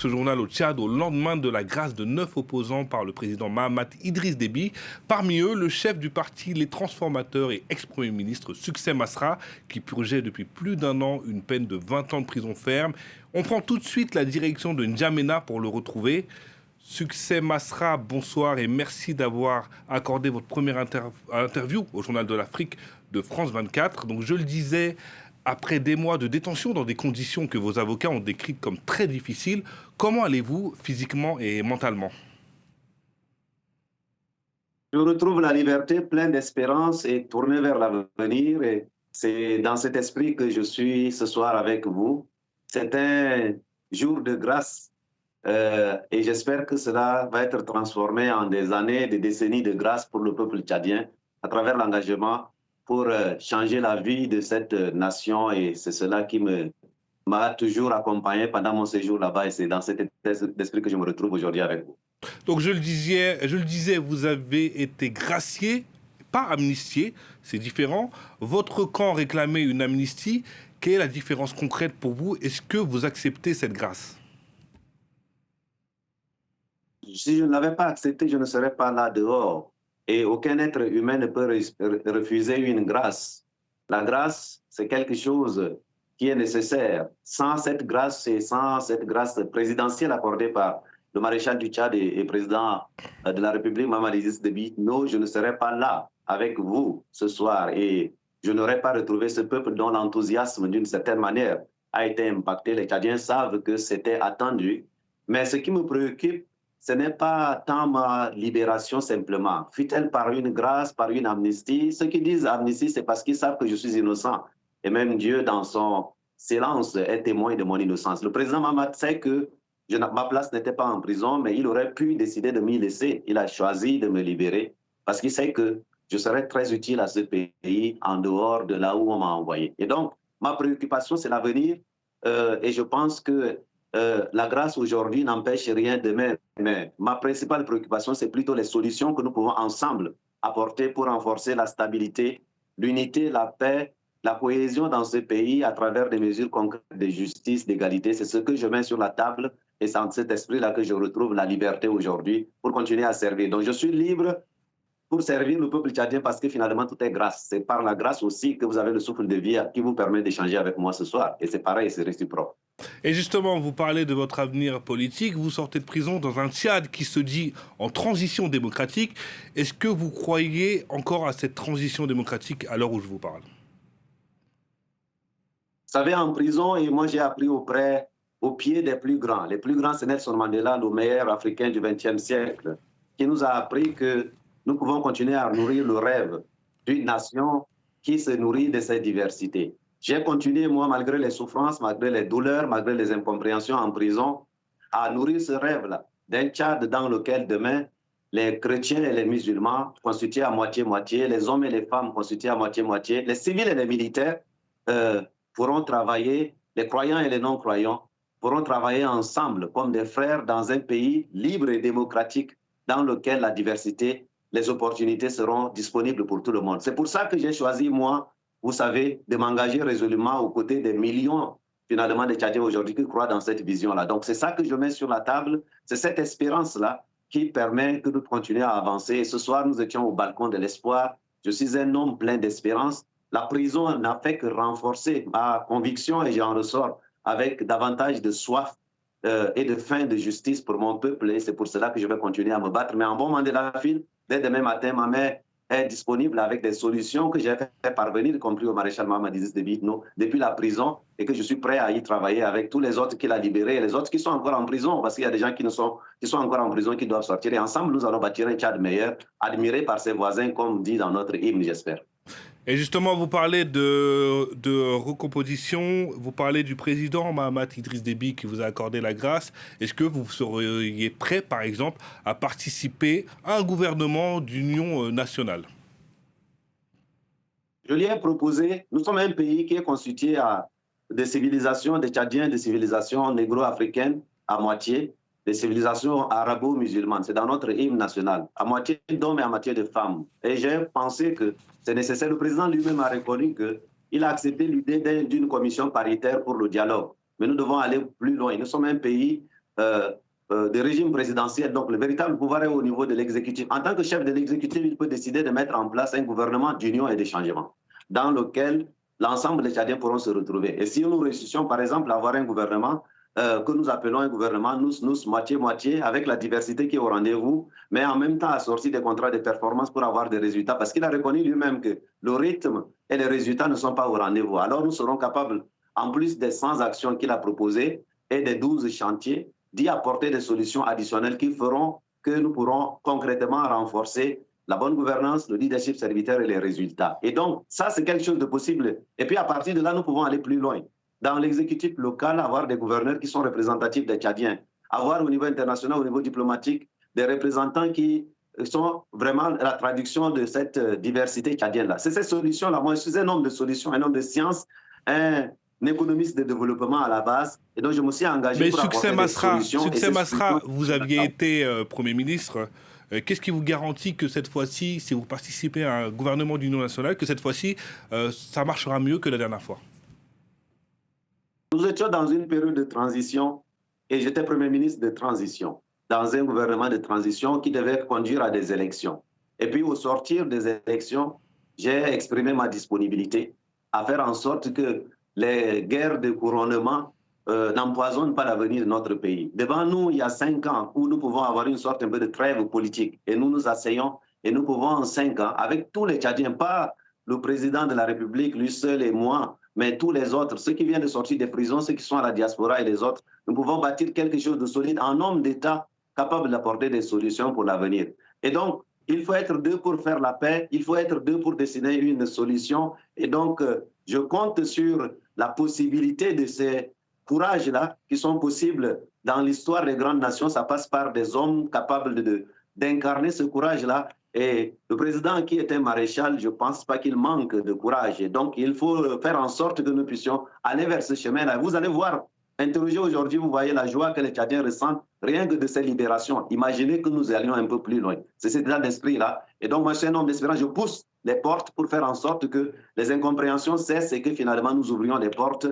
Ce journal au Tchad au lendemain de la grâce de 9 opposants par le président Mahamat Idriss Déby. Parmi eux, le chef du parti Les Transformateurs et ex-premier ministre Succès Masra, qui purgeait depuis plus d'un an une peine de 20 ans de prison ferme. On prend tout de suite la direction de N'Djamena pour le retrouver. Succès Masra, bonsoir et merci d'avoir accordé votre première interview au Journal de l'Afrique de France 24. Donc je le disais, après des mois de détention dans des conditions que vos avocats ont décrites comme très difficiles, comment allez-vous physiquement et mentalement? Je retrouve la liberté, plein d'espérance et tourné vers l'avenir. Et c'est dans cet esprit que je suis ce soir avec vous. C'est un jour de grâce et j'espère que cela va être transformé en des années, des décennies de grâce pour le peuple tchadien à travers l'engagement pour changer la vie de cette nation. Et c'est cela qui m'a toujours accompagné pendant mon séjour là-bas. Et c'est dans cet état d'esprit que je me retrouve aujourd'hui avec vous. Donc je le disais, vous avez été gracié, pas amnistié, c'est différent. Votre camp réclamait une amnistie. Quelle est la différence concrète pour vous? Est-ce que vous acceptez cette grâce? Si je ne l'avais pas accepté, je ne serais pas là dehors. Et aucun être humain ne peut refuser une grâce. La grâce, c'est quelque chose qui est nécessaire. Sans cette grâce et sans cette grâce présidentielle accordée par le maréchal du Tchad et président de la République, Mahamat Idriss Déby, non, je ne serais pas là avec vous ce soir et je n'aurais pas retrouvé ce peuple dont l'enthousiasme, d'une certaine manière, a été impacté. Les Tchadiens savent que c'était attendu. Mais ce qui me préoccupe, ce n'est pas tant ma libération simplement, fut-elle par une grâce, par une amnistie. Ceux qui disent amnistie, c'est parce qu'ils savent que je suis innocent. Et même Dieu, dans son silence, est témoin de mon innocence. Le président Mahamat sait que ma place n'était pas en prison, mais il aurait pu décider de m'y laisser. Il a choisi de me libérer parce qu'il sait que je serais très utile à ce pays en dehors de là où on m'a envoyé. Et donc, ma préoccupation, c'est l'avenir. Et je pense que la grâce aujourd'hui n'empêche rien demain, mais ma principale préoccupation, c'est plutôt les solutions que nous pouvons ensemble apporter pour renforcer la stabilité, l'unité, la paix, la cohésion dans ce pays à travers des mesures concrètes de justice, d'égalité. C'est ce que je mets sur la table et c'est en cet esprit-là que je retrouve la liberté aujourd'hui pour continuer à servir. Donc je suis libre pour servir le peuple tchadien parce que finalement tout est grâce. C'est par la grâce aussi que vous avez le souffle de vie qui vous permet d'échanger avec moi ce soir. Et c'est pareil, c'est réciproque. Et justement, vous parlez de votre avenir politique, vous sortez de prison dans un Tchad qui se dit en transition démocratique. Est-ce que vous croyez encore à cette transition démocratique à l'heure où je vous parle? Vous savez, en prison, et moi j'ai appris au pied des plus grands. Les plus grands, c'est Nelson Mandela, le meilleur africain du XXe siècle, qui nous a appris que nous pouvons continuer à nourrir le rêve d'une nation qui se nourrit de ses diversités. J'ai continué, moi, malgré les souffrances, malgré les douleurs, malgré les incompréhensions en prison, à nourrir ce rêve-là d'un Tchad dans lequel demain, les chrétiens et les musulmans constitués à moitié-moitié, les hommes et les femmes constitués à moitié-moitié, les civils et les militaires pourront travailler, les croyants et les non-croyants pourront travailler ensemble comme des frères dans un pays libre et démocratique dans lequel la diversité, les opportunités seront disponibles pour tout le monde. C'est pour ça que j'ai choisi, moi, vous savez, de m'engager résolument aux côtés des millions, finalement, de Tchadiens aujourd'hui qui croient dans cette vision-là. Donc, c'est ça que je mets sur la table, c'est cette espérance-là qui permet que nous continuions à avancer. Et ce soir, nous étions au balcon de l'espoir. Je suis un homme plein d'espérance. La prison n'a fait que renforcer ma conviction et j'en ressors avec davantage de soif et de faim de justice pour mon peuple. Et c'est pour cela que je vais continuer à me battre. Mais en bon Mandela Fil, dès demain matin, ma main est disponible avec des solutions que j'ai fait parvenir, y compris au maréchal Mahamat Idriss Déby depuis la prison, et que je suis prêt à y travailler avec tous les autres qu'il a libérés et les autres qui sont encore en prison, parce qu'il y a des gens qui sont encore en prison qui doivent sortir. Et ensemble, nous allons bâtir un Tchad meilleur, admiré par ses voisins, comme dit dans notre hymne, j'espère. Et justement, vous parlez de recomposition, vous parlez du président Mahamat Idriss Déby qui vous a accordé la grâce. Est-ce que vous seriez prêt, par exemple, à participer à un gouvernement d'union nationale? Je lui ai proposé, nous sommes un pays qui est constitué de civilisations, des Tchadiens, de civilisations négro-africaines à moitié, des civilisations arabo-musulmanes. C'est dans notre hymne national, à moitié d'hommes et à moitié de femmes. Et j'ai pensé que c'est nécessaire. Le président lui-même a reconnu qu'il a accepté l'idée d'une commission paritaire pour le dialogue. Mais nous devons aller plus loin. Nous sommes un pays de régime présidentiel. Donc, le véritable pouvoir est au niveau de l'exécutif. En tant que chef de l'exécutif, il peut décider de mettre en place un gouvernement d'union et de changement dans lequel l'ensemble des Tchadiens pourront se retrouver. Et si nous réussissions, par exemple, à avoir un gouvernement que nous appelons un gouvernement nous, moitié-moitié, avec la diversité qui est au rendez-vous, mais en même temps assorti des contrats de performance pour avoir des résultats, parce qu'il a reconnu lui-même que le rythme et les résultats ne sont pas au rendez-vous. Alors nous serons capables, en plus des 100 actions qu'il a proposées et des 12 chantiers, d'y apporter des solutions additionnelles qui feront que nous pourrons concrètement renforcer la bonne gouvernance, le leadership serviteur et les résultats. Et donc, ça, c'est quelque chose de possible. Et puis, à partir de là, nous pouvons aller plus loin. Dans l'exécutif local, avoir des gouverneurs qui sont représentatifs des Tchadiens, avoir au niveau international, au niveau diplomatique, des représentants qui sont vraiment la traduction de cette diversité tchadienne-là. C'est ces solutions-là. Moi, je suis un homme de solutions, un homme de science, un économiste de développement à la base. Et donc, je me suis engagé Mais pour apporter des solutions. Succès Masra, vous aviez été Premier ministre. Qu'est-ce qui vous garantit que cette fois-ci, si vous participez à un gouvernement d'union nationale, que cette fois-ci, ça marchera mieux que la dernière fois? Nous étions dans une période de transition et j'étais Premier ministre de transition, dans un gouvernement de transition qui devait conduire à des élections. Et puis, au sortir des élections, j'ai exprimé ma disponibilité à faire en sorte que les guerres de couronnement n'empoisonnent pas l'avenir de notre pays. Devant nous, il y a 5 ans où nous pouvons avoir une sorte un peu de trêve politique et nous nous asseyons et nous pouvons en 5 ans, avec tous les Tchadiens, pas le président de la République, lui seul et moi, mais tous les autres, ceux qui viennent de sortir des prisons, ceux qui sont à la diaspora et les autres, nous pouvons bâtir quelque chose de solide en homme d'État capable d'apporter des solutions pour l'avenir. Et donc, il faut être deux pour faire la paix, il faut être deux pour dessiner une solution. Et donc, je compte sur la possibilité de ces courages-là qui sont possibles dans l'histoire des grandes nations. Ça passe par des hommes capables d'incarner ce courage-là. Et le président qui est un maréchal, je ne pense pas qu'il manque de courage. Et donc, il faut faire en sorte que nous puissions aller vers ce chemin-là. Vous allez voir, interrogez aujourd'hui, vous voyez la joie que les Tchadiens ressentent rien que de ces libérations. Imaginez que nous allions un peu plus loin. C'est cet état d'esprit-là. Et donc, moi, je suis un homme d'espérance. Je pousse les portes pour faire en sorte que les incompréhensions cessent et que finalement, nous ouvrions les portes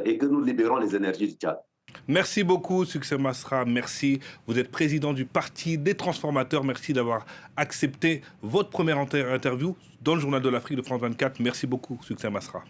et que nous libérons les énergies du Tchad. Merci beaucoup, Succès Masra. Merci. Vous êtes président du Parti des Transformateurs. Merci d'avoir accepté votre première interview dans le Journal de l'Afrique de France 24. Merci beaucoup, Succès Masra.